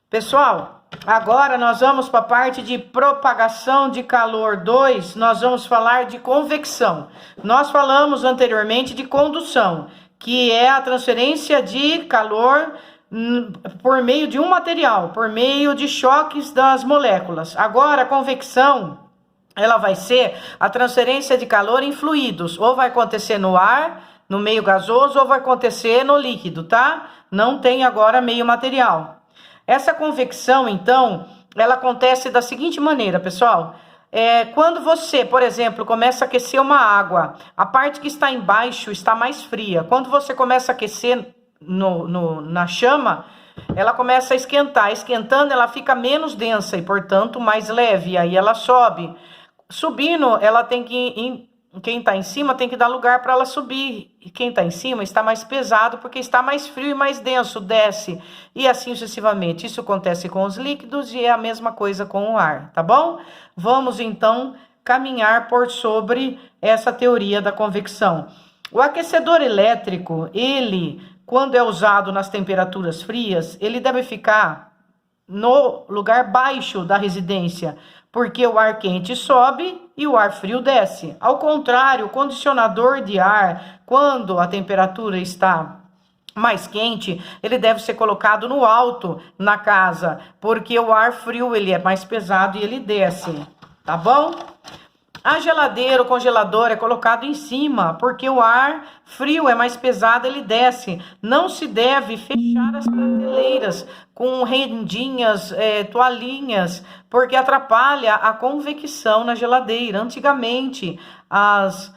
Pessoal, agora nós vamos para a parte de propagação de calor 2, nós vamos falar de convecção. Nós falamos anteriormente de condução, que é a transferência de calor por meio de um material, por meio de choques das moléculas. Agora, a convecção, ela vai ser a transferência de calor em fluidos, ou vai acontecer no ar, no meio gasoso, ou vai acontecer no líquido, tá? Não tem agora meio material. Essa convecção, então, ela acontece da seguinte maneira, pessoal. Quando você, por exemplo, começa a aquecer uma água, a parte que está embaixo está mais fria. Quando você começa a aquecer na chama, ela começa a esquentar. Esquentando, ela fica menos densa e, portanto, mais leve. Aí ela sobe. Subindo, ela tem que... Quem está em cima tem que dar lugar para ela subir. E quem está em cima está mais pesado porque está mais frio e mais denso, desce. E assim sucessivamente. Isso acontece com os líquidos e é a mesma coisa com o ar, tá bom? Vamos então caminhar por sobre essa teoria da convecção. O aquecedor elétrico, ele, quando é usado nas temperaturas frias, ele deve ficar no lugar baixo da residência, porque o ar quente sobe e o ar frio desce. Ao contrário, o condicionador de ar, quando a temperatura está mais quente, ele deve ser colocado no alto na casa, porque o ar frio ele é mais pesado e ele desce, tá bom? A geladeira, o congelador é colocado em cima, porque o ar frio é mais pesado, ele desce. Não se deve fechar as prateleiras com rendinhas, toalhinhas, porque atrapalha a convecção na geladeira. Antigamente, as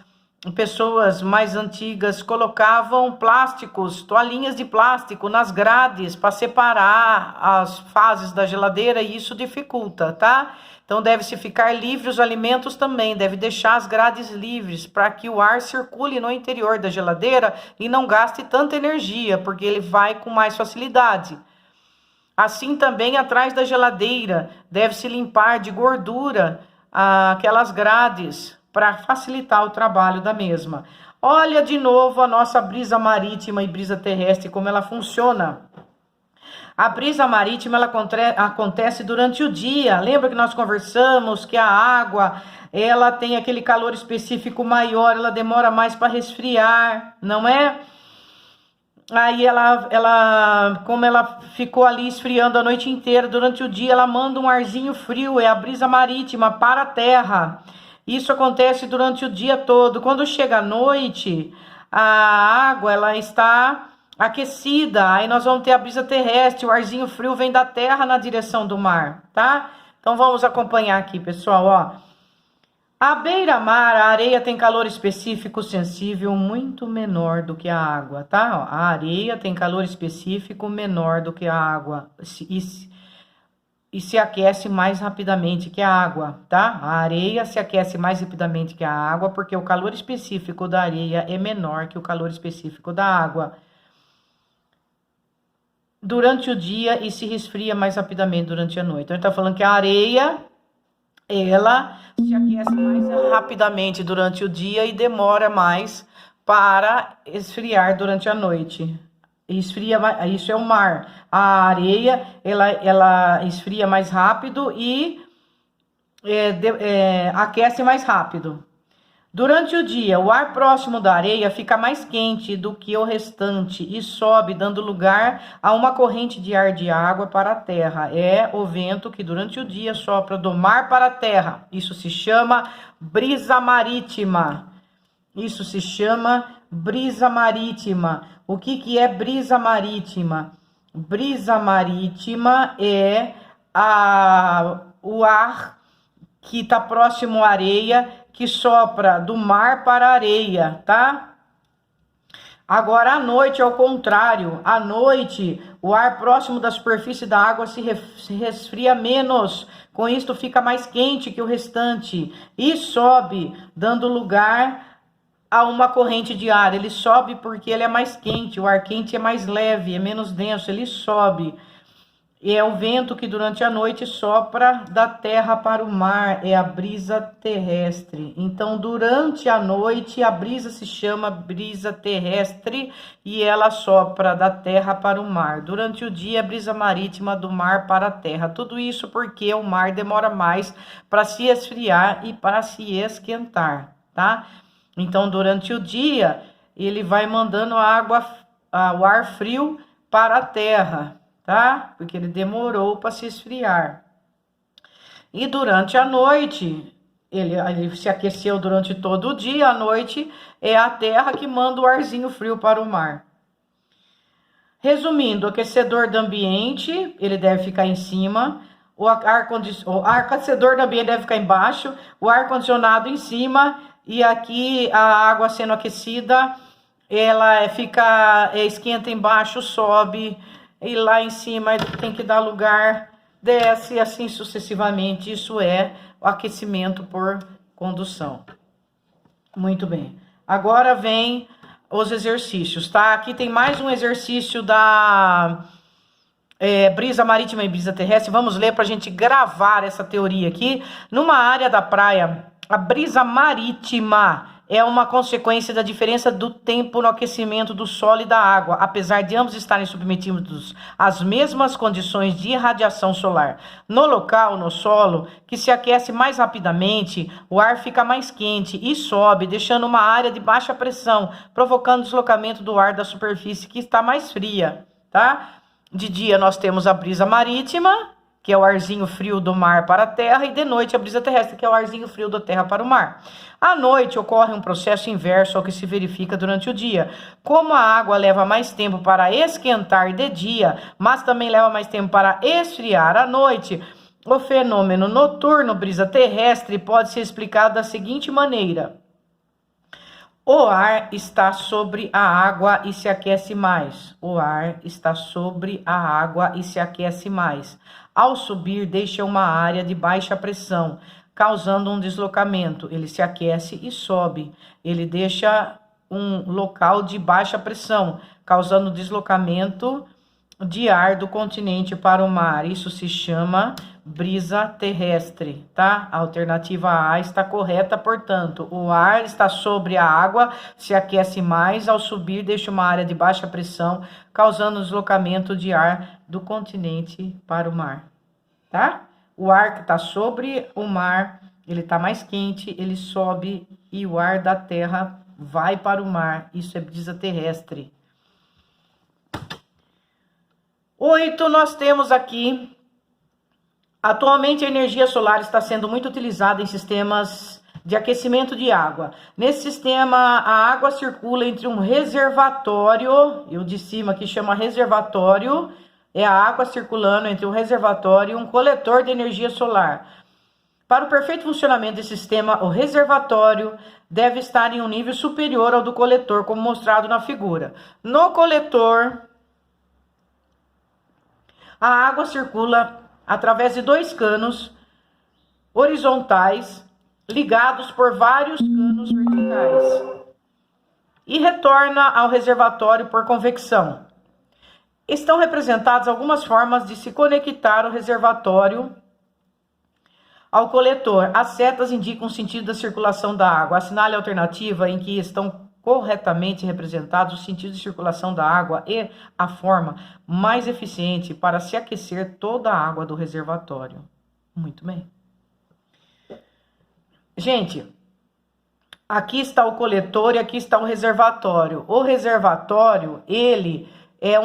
pessoas mais antigas colocavam plásticos, toalhinhas de plástico nas grades para separar as fases da geladeira e isso dificulta, tá? Então deve-se ficar livre os alimentos também, deve deixar as grades livres para que o ar circule no interior da geladeira e não gaste tanta energia, porque ele vai com mais facilidade. Assim também atrás da geladeira, deve-se limpar de gordura aquelas grades para facilitar o trabalho da mesma. Olha de novo a nossa brisa marítima e brisa terrestre, como ela funciona. A brisa marítima ela acontece durante o dia. Lembra que nós conversamos que a água ela tem aquele calor específico maior, ela demora mais para resfriar, não é? Aí como ela ficou ali esfriando a noite inteira, durante o dia ela manda um arzinho frio, é a brisa marítima para a terra. Isso acontece durante o dia todo. Quando chega a noite, a água ela está aquecida, aí nós vamos ter a brisa terrestre, o arzinho frio vem da terra na direção do mar, tá? Então vamos acompanhar aqui, pessoal, ó. À beira-mar, a areia tem calor específico sensível muito menor do que a água, tá? Ó, a areia tem calor específico menor do que a água e se aquece mais rapidamente que a água, tá? A areia se aquece mais rapidamente que a água porque o calor específico da areia é menor que o calor específico da água durante o dia e se resfria mais rapidamente durante a noite. Então, ele tá falando que a areia, ela se aquece mais rapidamente durante o dia e demora mais para esfriar durante a noite. Esfria, isso é o mar. A areia, ela esfria mais rápido e aquece mais rápido. Durante o dia, o ar próximo da areia fica mais quente do que o restante e sobe, dando lugar a uma corrente de ar de água para a terra. É o vento que durante o dia sopra do mar para a terra. Isso se chama brisa marítima. Isso se chama brisa marítima. O que é brisa marítima? Brisa marítima é o ar que está próximo à areia, que sopra do mar para a areia, tá? Agora, à noite, ao contrário. À noite, o ar próximo da superfície da água se resfria menos. Com isto, fica mais quente que o restante. E sobe, dando lugar a uma corrente de ar. Ele sobe porque ele é mais quente. O ar quente é mais leve, é menos denso. Ele sobe. E é o vento que durante a noite sopra da terra para o mar, é a brisa terrestre. Então, durante a noite, a brisa se chama brisa terrestre e ela sopra da terra para o mar. Durante o dia, a brisa marítima do mar para a terra. Tudo isso porque o mar demora mais para se esfriar e para se esquentar, tá? Então, durante o dia, ele vai mandando água, o ar frio para a terra, tá? Porque ele demorou para se esfriar. E durante a noite, ele se aqueceu durante todo o dia, à noite é a terra que manda o arzinho frio para o mar. Resumindo, o aquecedor do ambiente, ele deve ficar em cima, o aquecedor do ambiente deve ficar embaixo, o ar-condicionado em cima, e aqui a água sendo aquecida, ela esquenta embaixo, sobe, e lá em cima tem que dar lugar, desce, assim sucessivamente. Isso é o aquecimento por condução. Muito bem. Agora vem os exercícios, tá? Aqui tem mais um exercício da brisa marítima e brisa terrestre. Vamos ler para a gente gravar essa teoria aqui. Numa área da praia, a brisa marítima é uma consequência da diferença do tempo no aquecimento do solo e da água, apesar de ambos estarem submetidos às mesmas condições de irradiação solar. No local, no solo, que se aquece mais rapidamente, o ar fica mais quente e sobe, deixando uma área de baixa pressão, provocando deslocamento do ar da superfície que está mais fria, tá? De dia nós temos a brisa marítima, que é o arzinho frio do mar para a terra, e de noite a brisa terrestre, que é o arzinho frio da terra para o mar. À noite ocorre um processo inverso ao que se verifica durante o dia. Como a água leva mais tempo para esquentar de dia, mas também leva mais tempo para esfriar à noite, o fenômeno noturno brisa terrestre pode ser explicado da seguinte maneira: o ar está sobre a água e se aquece mais. O ar está sobre a água e se aquece mais. Ao subir, deixa uma área de baixa pressão, causando um deslocamento. Ele se aquece e sobe. Ele deixa um local de baixa pressão, causando deslocamento de ar do continente para o mar. Isso se chama brisa terrestre, tá? A alternativa A está correta, portanto, o ar está sobre a água, se aquece mais, ao subir deixa uma área de baixa pressão, causando deslocamento de ar do continente para o mar, tá? O ar que está sobre o mar, ele está mais quente, ele sobe e o ar da terra vai para o mar. Isso é brisa terrestre. 8, nós temos aqui: atualmente a energia solar está sendo muito utilizada em sistemas de aquecimento de água. Nesse sistema, a água circula entre um reservatório, eu de cima aqui chama reservatório, é a água circulando entre um reservatório e um coletor de energia solar. Para o perfeito funcionamento desse sistema, o reservatório deve estar em um nível superior ao do coletor, como mostrado na figura. No coletor, a água circula através de 2 canos horizontais ligados por vários canos verticais e retorna ao reservatório por convecção. Estão representadas algumas formas de se conectar o reservatório ao coletor. As setas indicam o sentido da circulação da água. Assinale a alternativa em que estão corretamente representados os sentidos de circulação da água e a forma mais eficiente para se aquecer toda a água do reservatório. Muito bem. Gente, aqui está o coletor e aqui está o reservatório. O reservatório, ele é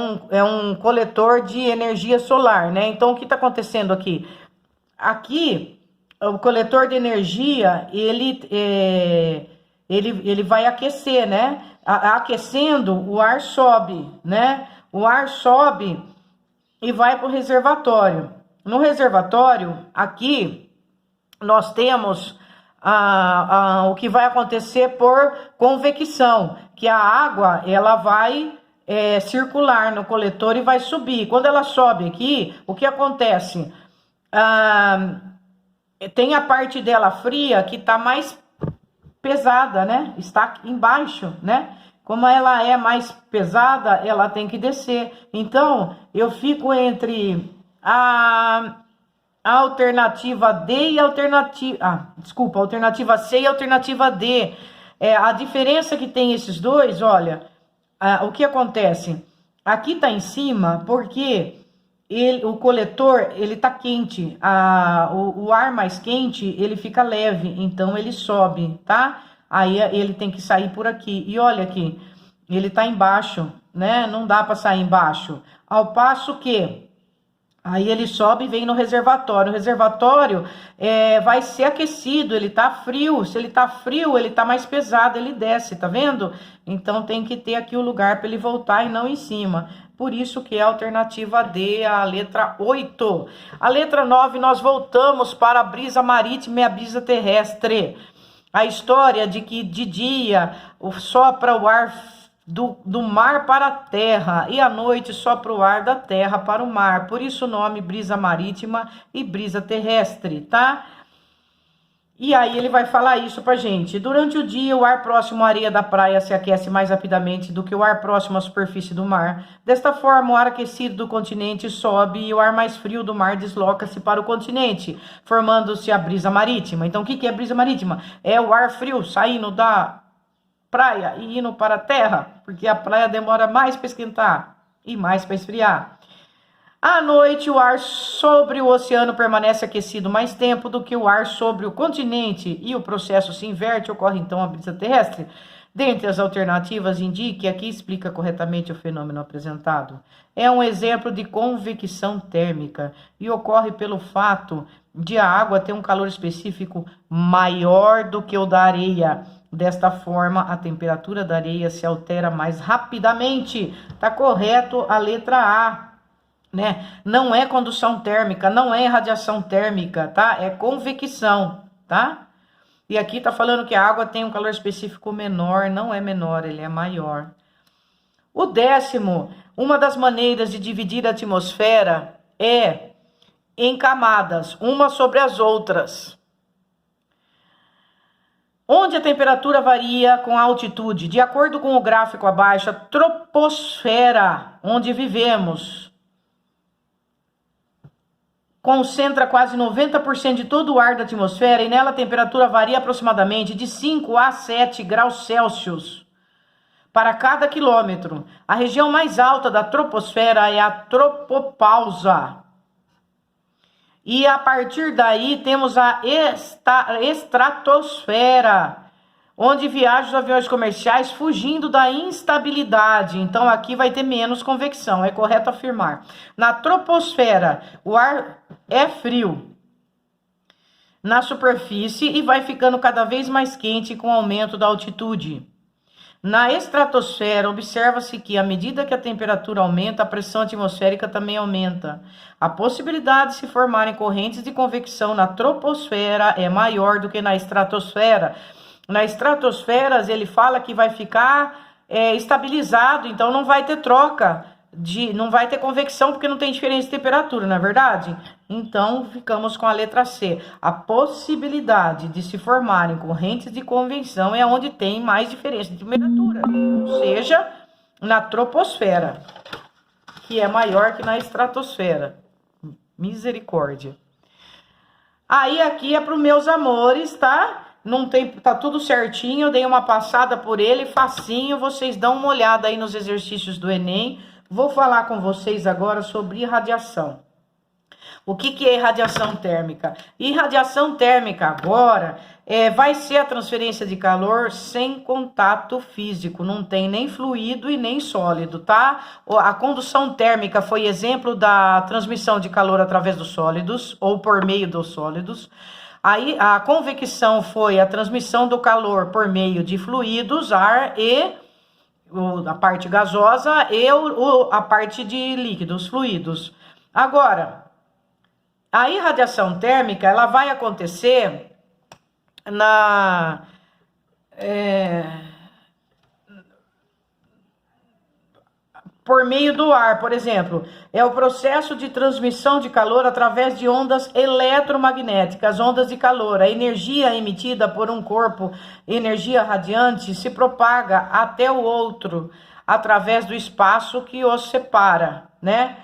um coletor de energia solar, né? Então, o que está acontecendo aqui? Aqui, o coletor de energia, ele vai aquecer, né? Aquecendo, o ar sobe, né? O ar sobe e vai para o reservatório. No reservatório, aqui, nós temos o que vai acontecer por convecção, que a água, ela vai circular no coletor e vai subir. Quando ela sobe aqui, o que acontece? Tem a parte dela fria que está mais pesada, né? Está embaixo, né? Como ela é mais pesada, ela tem que descer. Então, eu fico entre a alternativa D e a alternativa... alternativa C e a alternativa D. A diferença que tem esses dois, olha, o que acontece? Aqui tá em cima porque o coletor, ele tá quente. O ar mais quente, ele fica leve, então ele sobe, tá? Aí ele tem que sair por aqui. E olha aqui, ele tá embaixo, né? Não dá para sair embaixo. Ao passo que aí ele sobe e vem no reservatório. O reservatório vai ser aquecido, ele tá frio. Se ele tá frio, ele tá mais pesado, ele desce, tá vendo? Então tem que ter aqui o lugar para ele voltar e não em cima. Por isso que é a alternativa D, a letra 8. A letra 9, nós voltamos para a brisa marítima e a brisa terrestre. A história de que de dia sopra o ar do mar para a terra, e à noite sopra o ar da terra para o mar. Por isso o nome brisa marítima e brisa terrestre, tá? E aí ele vai falar isso pra gente. Durante o dia, o ar próximo à areia da praia se aquece mais rapidamente do que o ar próximo à superfície do mar. Desta forma, o ar aquecido do continente sobe e o ar mais frio do mar desloca-se para o continente, formando-se a brisa marítima. Então, o que é brisa marítima? É o ar frio saindo da praia e indo para a terra, porque a praia demora mais para esquentar e mais para esfriar. À noite, o ar sobre o oceano permanece aquecido mais tempo do que o ar sobre o continente e o processo se inverte, ocorre então a brisa terrestre. Dentre as alternativas, indique aqui explica corretamente o fenômeno apresentado. É um exemplo de convecção térmica e ocorre pelo fato de a água ter um calor específico maior do que o da areia. Desta forma, a temperatura da areia se altera mais rapidamente. Tá correto a letra A, né? Não é condução térmica, não é radiação térmica, tá? É convecção, tá? E aqui tá falando que a água tem um calor específico menor, não é menor, ele é maior. O 10º, uma das maneiras de dividir a atmosfera é em camadas, umas sobre as outras, onde a temperatura varia com a altitude. De acordo com o gráfico abaixo, a troposfera, onde vivemos, concentra quase 90% de todo o ar da atmosfera e nela a temperatura varia aproximadamente de 5 a 7 graus Celsius para cada quilômetro. A região mais alta da troposfera é a tropopausa. E a partir daí temos a estratosfera, onde viajam os aviões comerciais fugindo da instabilidade. Então aqui vai ter menos convecção, é correto afirmar. Na troposfera, o ar é frio na superfície e vai ficando cada vez mais quente com o aumento da altitude. Na estratosfera, observa-se que, à medida que a temperatura aumenta, a pressão atmosférica também aumenta. A possibilidade de se formarem correntes de convecção na troposfera é maior do que na estratosfera. Na estratosfera, ele fala que vai ficar estabilizado, então não vai ter troca, não vai ter convecção, porque não tem diferença de temperatura, não é verdade? Então, ficamos com a letra C. A possibilidade de se formarem correntes de convecção é onde tem mais diferença de temperatura, ou seja, na troposfera, que é maior que na estratosfera. Misericórdia. Aí, aqui é para os meus amores, tá? Não tem, tá tudo certinho, eu dei uma passada por ele, facinho, vocês dão uma olhada aí nos exercícios do Enem. Vou falar com vocês agora sobre irradiação. O que é irradiação térmica? Irradiação térmica agora vai ser a transferência de calor sem contato físico, não tem nem fluido e nem sólido, tá? A condução térmica foi exemplo da transmissão de calor através dos sólidos ou por meio dos sólidos. Aí a convecção foi a transmissão do calor por meio de fluidos, ar e a parte gasosa e a parte de líquidos, fluidos. Agora, a irradiação térmica, ela vai acontecer por meio do ar, por exemplo, é o processo de transmissão de calor através de ondas eletromagnéticas, ondas de calor. A energia emitida por um corpo, energia radiante, se propaga até o outro através do espaço que os separa, né?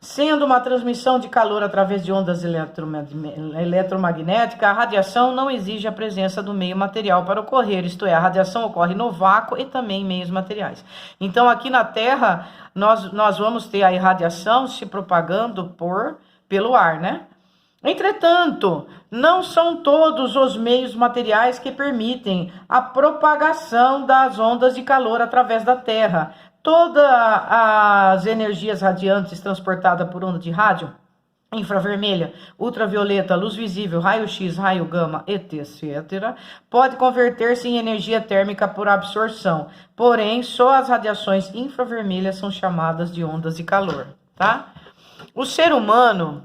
Sendo uma transmissão de calor através de ondas eletromagnéticas, a radiação não exige a presença do meio material para ocorrer, isto é, a radiação ocorre no vácuo e também em meios materiais. Então, aqui na Terra, nós vamos ter a irradiação se propagando pelo ar, né? Entretanto, não são todos os meios materiais que permitem a propagação das ondas de calor através da Terra. Todas as energias radiantes transportadas por onda de rádio, infravermelha, ultravioleta, luz visível, raio-x, raio gama, etc., pode converter-se em energia térmica por absorção. Porém, só as radiações infravermelhas são chamadas de ondas de calor, tá? O ser humano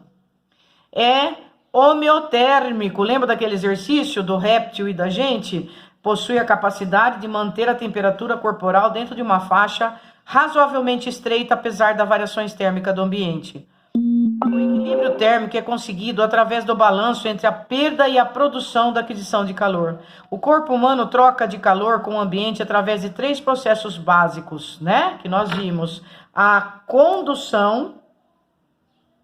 é homeotérmico. Lembra daquele exercício do réptil e da gente? Possui a capacidade de manter a temperatura corporal dentro de uma faixa razoavelmente estreita, apesar das variações térmicas do ambiente. O equilíbrio térmico é conseguido através do balanço entre a perda e a produção da aquisição de calor. O corpo humano troca de calor com o ambiente através de 3 processos básicos, né? Que nós vimos. A condução,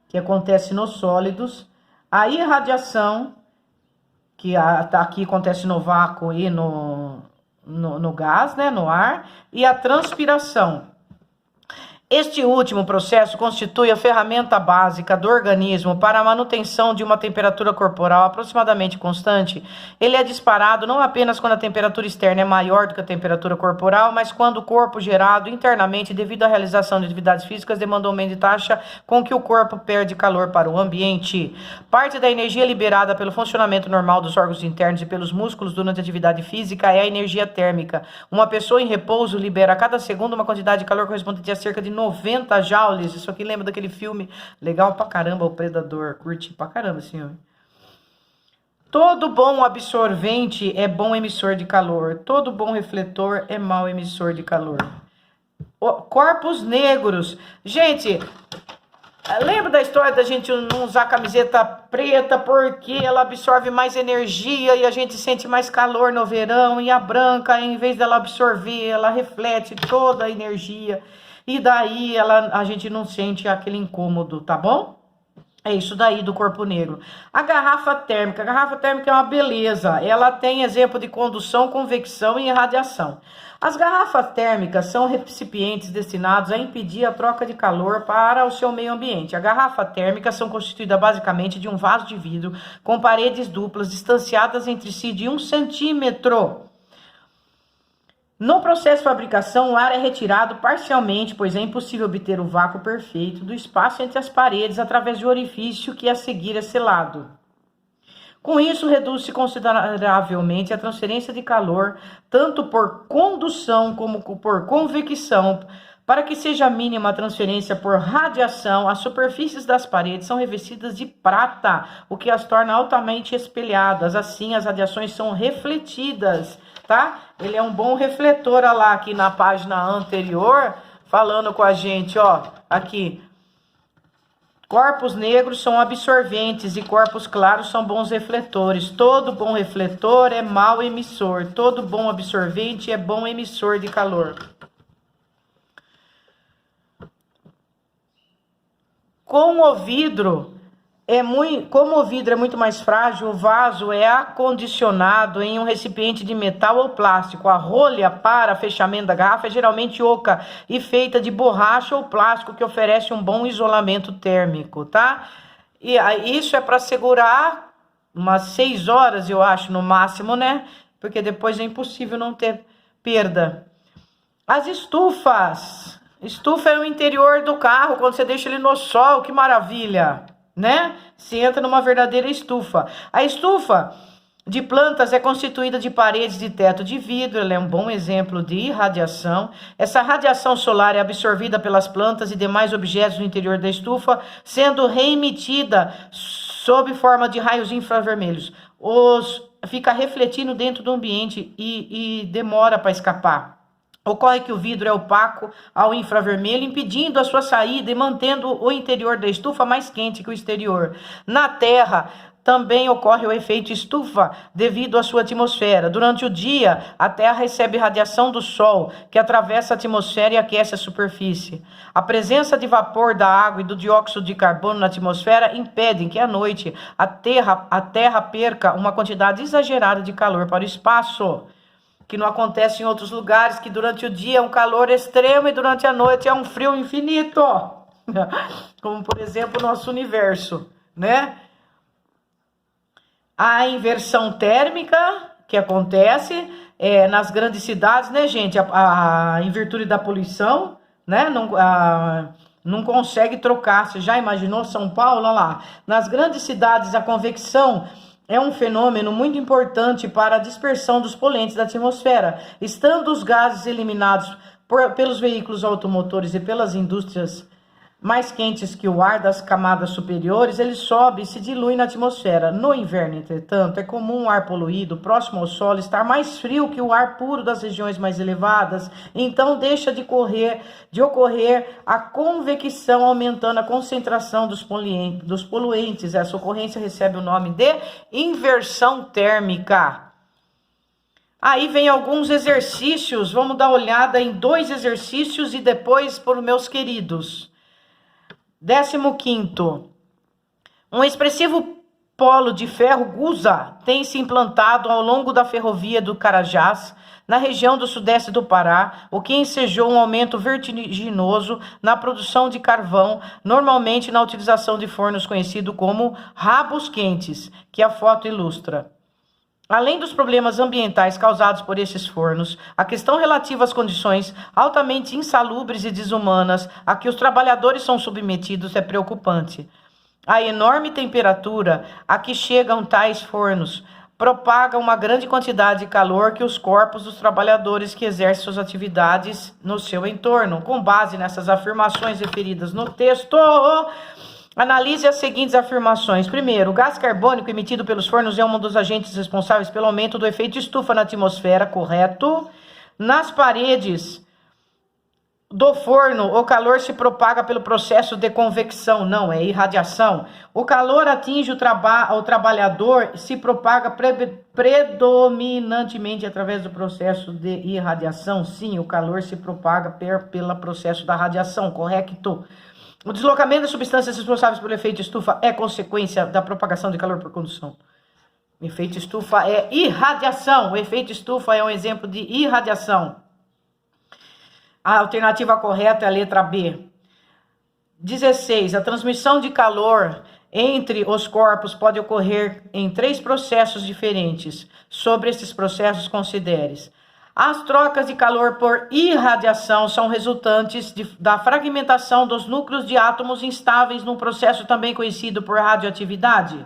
que acontece nos sólidos, a irradiação, que aqui acontece no vácuo e no gás, né, no ar, e a transpiração. Este último processo constitui a ferramenta básica do organismo para a manutenção de uma temperatura corporal aproximadamente constante. Ele é disparado não apenas quando a temperatura externa é maior do que a temperatura corporal, mas quando o corpo gerado internamente devido à realização de atividades físicas demanda um aumento de taxa com que o corpo perde calor para o ambiente. Parte da energia liberada pelo funcionamento normal dos órgãos internos e pelos músculos durante a atividade física é a energia térmica. Uma pessoa em repouso libera a cada segundo uma quantidade de calor correspondente a cerca de 90 joules. Isso aqui lembra daquele filme legal pra caramba, O Predador. Curti pra caramba esse filme. Todo bom absorvente é bom emissor de calor. Todo bom refletor é mau emissor de calor. Corpos negros. Gente, lembra da história da gente não usar camiseta preta porque ela absorve mais energia e a gente sente mais calor no verão, e a branca, em vez dela absorver, ela reflete toda a energia. E daí a gente não sente aquele incômodo, tá bom? É isso daí do corpo negro. A garrafa térmica. A garrafa térmica é uma beleza. Ela tem exemplo de condução, convecção e irradiação. As garrafas térmicas são recipientes destinados a impedir a troca de calor para o seu meio ambiente. A garrafa térmica são constituídas basicamente de um vaso de vidro com paredes duplas distanciadas entre si de 1 centímetro. No processo de fabricação, o ar é retirado parcialmente, pois é impossível obter o vácuo perfeito do espaço entre as paredes através de um orifício que a seguir é selado. Com isso, reduz-se consideravelmente a transferência de calor, tanto por condução como por convecção. Para que seja mínima a transferência por radiação, as superfícies das paredes são revestidas de prata, o que as torna altamente espelhadas. Assim, as radiações são refletidas, tá? Ele é um bom refletor, olha lá, aqui na página anterior, falando com a gente, ó, aqui. Corpos negros são absorventes e corpos claros são bons refletores. Todo bom refletor é mau emissor. Todo bom absorvente é bom emissor de calor. Como o vidro é muito mais frágil, o vaso é acondicionado em um recipiente de metal ou plástico. A rolha para fechamento da garrafa é geralmente oca e feita de borracha ou plástico, que oferece um bom isolamento térmico, tá? E isso é para segurar umas 6 horas, eu acho, no máximo, né? Porque depois é impossível não ter perda. As estufas. Estufa é o interior do carro, quando você deixa ele no sol, que maravilha, né? Você entra numa verdadeira estufa. A estufa de plantas é constituída de paredes de teto de vidro, ela é um bom exemplo de irradiação. Essa radiação solar é absorvida pelas plantas e demais objetos no interior da estufa, sendo reemitida sob forma de raios infravermelhos. Fica refletindo dentro do ambiente e demora para escapar. Ocorre que o vidro é opaco ao infravermelho, impedindo a sua saída e mantendo o interior da estufa mais quente que o exterior. Na Terra, também ocorre o efeito estufa devido à sua atmosfera. Durante o dia, a Terra recebe radiação do Sol, que atravessa a atmosfera e aquece a superfície. A presença de vapor da água e do dióxido de carbono na atmosfera impedem que à noite a Terra perca uma quantidade exagerada de calor para o espaço, que não acontece em outros lugares, que durante o dia é um calor extremo e durante a noite é um frio infinito. Como, por exemplo, o nosso universo, né? A inversão térmica que acontece nas grandes cidades, né, gente? Em virtude da poluição, né? Não consegue trocar. Você já imaginou São Paulo? Olha lá. Nas grandes cidades, a convecção é um fenômeno muito importante para a dispersão dos poluentes da atmosfera. Estando os gases eliminados pelos veículos automotores e pelas indústrias mais quentes que o ar das camadas superiores, ele sobe e se dilui na atmosfera. No inverno, entretanto, é comum o ar poluído próximo ao solo estar mais frio que o ar puro das regiões mais elevadas, então deixa de ocorrer a convecção, aumentando a concentração dos poluentes. Essa ocorrência recebe o nome de inversão térmica. Aí vem alguns exercícios, vamos dar uma olhada em 2 exercícios e depois por meus queridos. 15º, um expressivo polo de ferro gusa tem se implantado ao longo da ferrovia do Carajás, na região do sudeste do Pará, o que ensejou um aumento vertiginoso na produção de carvão, normalmente na utilização de fornos conhecidos como rabos quentes, que a foto ilustra. Além dos problemas ambientais causados por esses fornos, a questão relativa às condições altamente insalubres e desumanas a que os trabalhadores são submetidos é preocupante. A enorme temperatura a que chegam tais fornos propaga uma grande quantidade de calor que os corpos dos trabalhadores que exercem suas atividades no seu entorno. Com base nessas afirmações referidas no texto, analise as seguintes afirmações. Primeiro, o gás carbônico emitido pelos fornos é um dos agentes responsáveis pelo aumento do efeito estufa na atmosfera, correto? Nas paredes do forno, o calor se propaga pelo processo de convecção, não, é irradiação. O calor atinge o trabalhador e se propaga predominantemente através do processo de irradiação. Sim, o calor se propaga pelo processo da radiação, correto? O deslocamento das substâncias responsáveis pelo efeito estufa é consequência da propagação de calor por condução. O efeito estufa é irradiação. O efeito estufa é um exemplo de irradiação. A alternativa correta é a letra B. 16. A transmissão de calor entre os corpos pode ocorrer em 3 processos diferentes. Sobre esses processos, considere: as trocas de calor por irradiação são resultantes da fragmentação dos núcleos de átomos instáveis num processo também conhecido por radioatividade.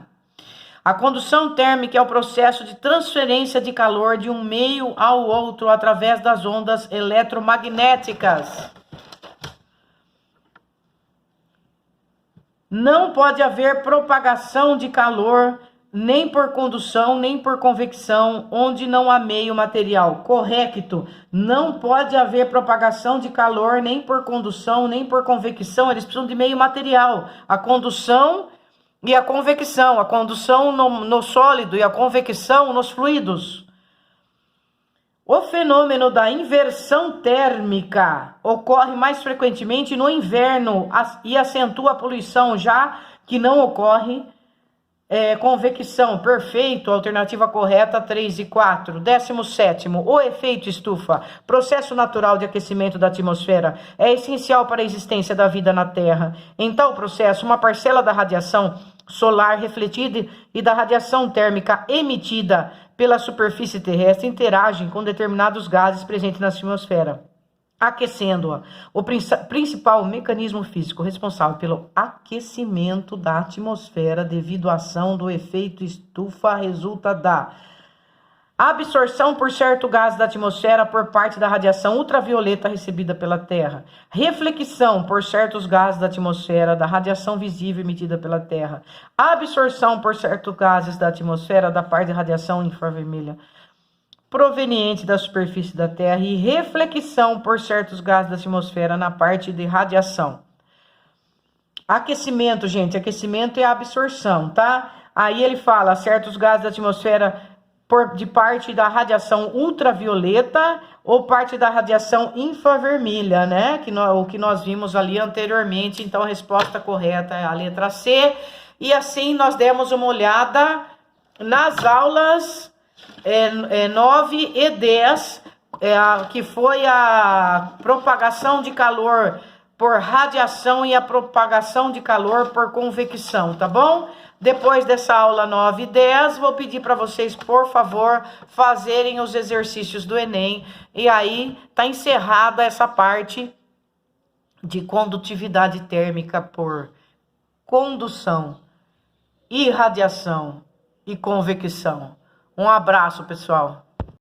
A condução térmica é o processo de transferência de calor de um meio ao outro através das ondas eletromagnéticas. Não pode haver propagação de calor nem por condução, nem por convecção, onde não há meio material. Correto. Não pode haver propagação de calor, nem por condução, nem por convecção. Eles precisam de meio material. A condução e a convecção. A condução no sólido e a convecção nos fluidos. O fenômeno da inversão térmica ocorre mais frequentemente no inverno e acentua a poluição, já que não ocorre convecção. Perfeito, alternativa correta 3 e 4. 17º, o efeito estufa, processo natural de aquecimento da atmosfera, é essencial para a existência da vida na Terra. Em tal processo, uma parcela da radiação solar refletida e da radiação térmica emitida pela superfície terrestre interagem com determinados gases presentes na atmosfera, aquecendo-a. O principal mecanismo físico responsável pelo aquecimento da atmosfera devido à ação do efeito estufa resulta da absorção por certo gás da atmosfera por parte da radiação ultravioleta recebida pela Terra, reflexão por certos gases da atmosfera da radiação visível emitida pela Terra, absorção por certos gases da atmosfera da parte da radiação infravermelha. proveniente da superfície da Terra e reflexão por certos gases da atmosfera na parte de radiação. Aquecimento, gente, aquecimento é a absorção, tá? Aí ele fala certos gases da atmosfera de parte da radiação ultravioleta ou parte da radiação infravermelha, né? O que nós vimos ali anteriormente. Então, a resposta correta é a letra C. E assim, nós demos uma olhada nas aulas 9 e 10, que foi a propagação de calor por radiação e a propagação de calor por convecção, tá bom? Depois dessa aula 9 e 10, vou pedir para vocês, por favor, fazerem os exercícios do Enem. E aí, tá encerrada essa parte de condutividade térmica por condução, irradiação e convecção. Um abraço, pessoal.